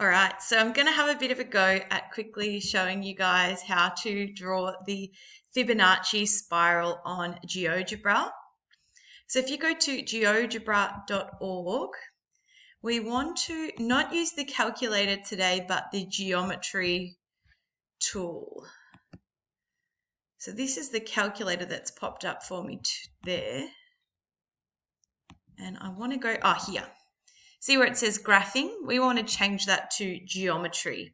All right, so I'm going to have a bit of a go at quickly showing you guys how to draw the Fibonacci spiral on Geogebra. So if you go to geogebra.org, we want to not use the calculator today, but the geometry tool. So this is the calculator that's popped up for me there. And I want to go, here. See where it says graphing? We want to change that to geometry.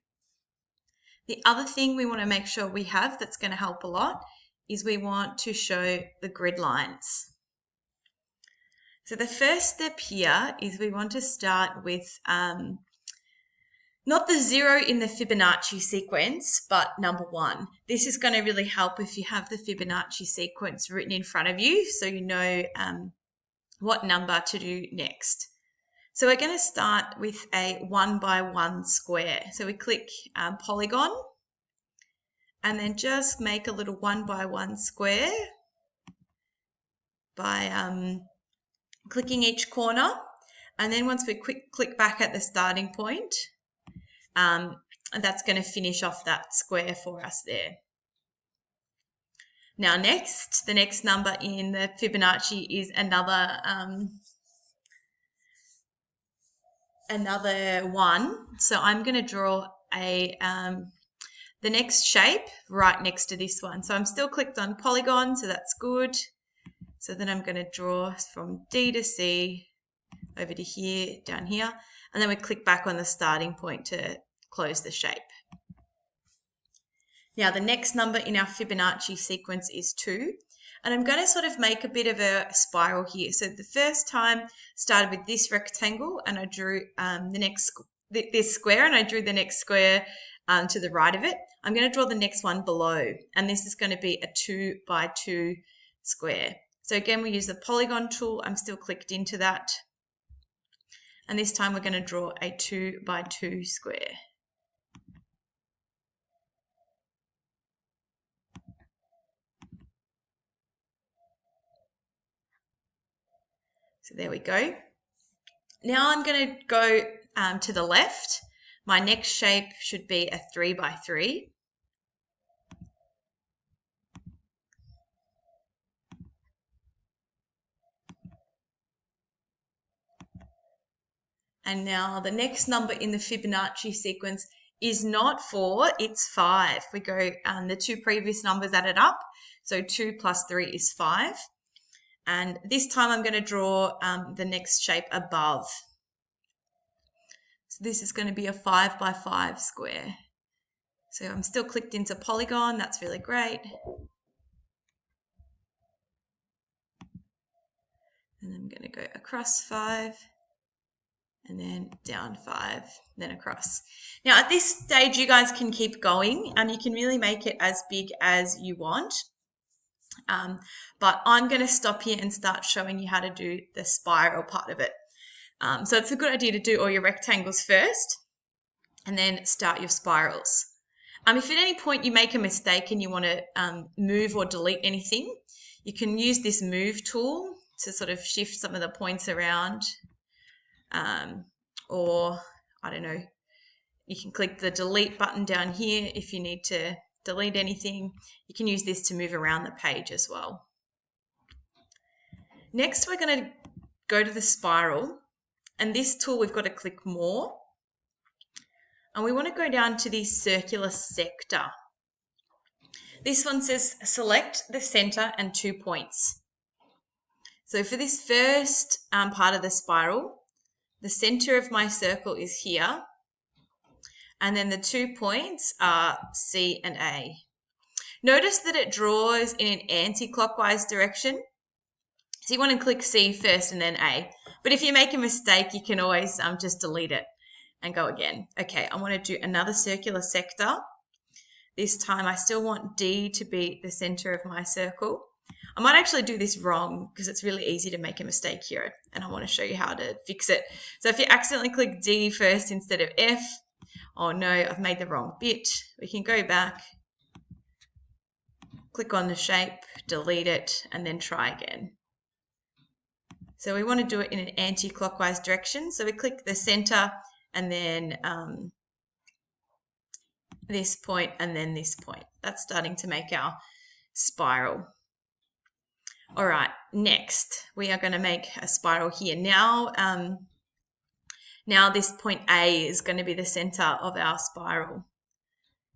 The other thing we want to make sure we have that's going to help a lot is we want to show the grid lines. So the first step here is we want to start with not the 0 in the Fibonacci sequence, but number 1. This is going to really help if you have the Fibonacci sequence written in front of you so you know what number to do next. So we're going to start with a 1 by 1 square. So we click polygon and then just make a little 1 by 1 square by clicking each corner. And then once we click back at the starting point, that's going to finish off that square for us there. Now the next number in the Fibonacci is another 1. So I'm going to draw the next shape right next to this one. So I'm still clicked on polygon, so that's good. So then I'm going to draw from D to C over to here, down here, and then we click back on the starting point to close the shape. Now the next number in our Fibonacci sequence is 2. And I'm going to sort of make a bit of a spiral here. So the first time started with this rectangle and I drew this square, and I drew the next square to the right of it. I'm going to draw the next one below, and this is going to be a 2 by 2 square. So again, we use the polygon tool. I'm still clicked into that. And this time we're going to draw a 2 by 2 square. So there we go. Now I'm going to go to the left. My next shape should be a 3 by 3. And now the next number in the Fibonacci sequence is not 4, it's 5. We go the 2 previous numbers added up. So 2 plus 3 is 5. And this time I'm going to draw the next shape above. So this is going to be a 5 by 5 square. So I'm still clicked into polygon. That's really great. And I'm going to go across 5 and then down 5, then across. Now at this stage you guys can keep going and you can really make it as big as you want. But I'm going to stop here and start showing you how to do the spiral part of it. So it's a good idea to do all your rectangles first and then start your spirals. If at any point you make a mistake and you want to move or delete anything, you can use this move tool to sort of shift some of the points around. Or, I don't know, you can click the delete button down here if you need to delete anything. You can use this to move around the page as well. Next, we're going to go to the spiral, and this tool we've got to click more, and we want to go down to the circular sector. This one says select the center and 2 points. So for this first part of the spiral, the center of my circle is here, and then the 2 points are C and A. Notice that it draws in an anti-clockwise direction. So you want to click C first and then A. But if you make a mistake, you can always just delete it and go again. Okay, I want to do another circular sector. This time I still want D to be the center of my circle. I might actually do this wrong because it's really easy to make a mistake here, and I want to show you how to fix it. So if you accidentally click D first instead of F, oh no, I've made the wrong bit. We can go back, click on the shape, delete it, and then try again. So we want to do it in an anti-clockwise direction. So we click the center and then this point, and then this point. That's starting to make our spiral. All right, next we are going to make a spiral here. Now this point A is going to be the center of our spiral.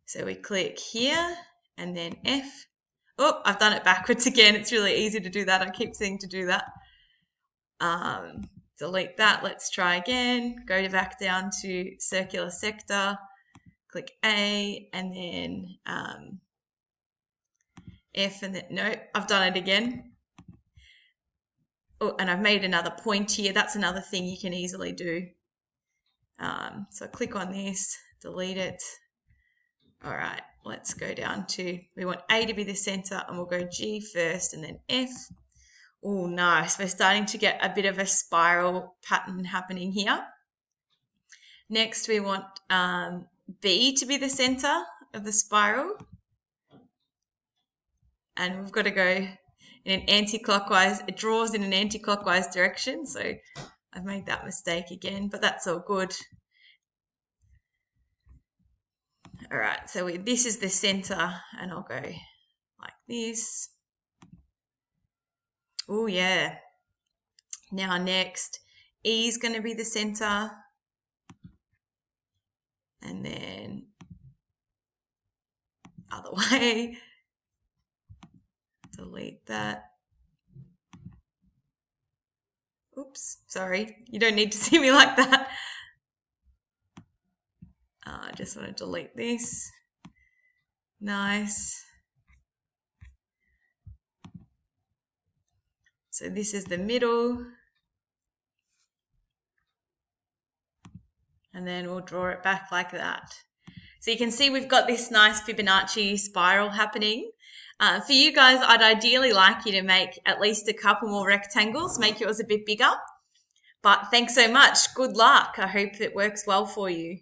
So we click here and then F. Oh, I've done it backwards again. It's really easy to do that. I keep seeing to do that. Delete that. Let's try again. Go back down to circular sector. Click A and then F, and then no, I've done it again. Oh, and I've made another point here. That's another thing you can easily do. So click on this, delete it. All right, let's go down to, we want A to be the center, and we'll go G first and then F. Oh, nice. We're starting to get a bit of a spiral pattern happening here. Next, we want B to be the center of the spiral. And we've got to go in an anti-clockwise, it draws in an anti-clockwise direction. So I've made that mistake again, but that's all good. All right, so this is the center, and I'll go like this. Oh, yeah. Now next, E is going to be the center. And then other way. Delete that. Oops, sorry. You don't need to see me like that. I just want to delete this. Nice. So this is the middle. And then we'll draw it back like that. So you can see we've got this nice Fibonacci spiral happening. For you guys, I'd ideally like you to make at least a couple more rectangles, make yours a bit bigger. But thanks so much. Good luck. I hope it works well for you.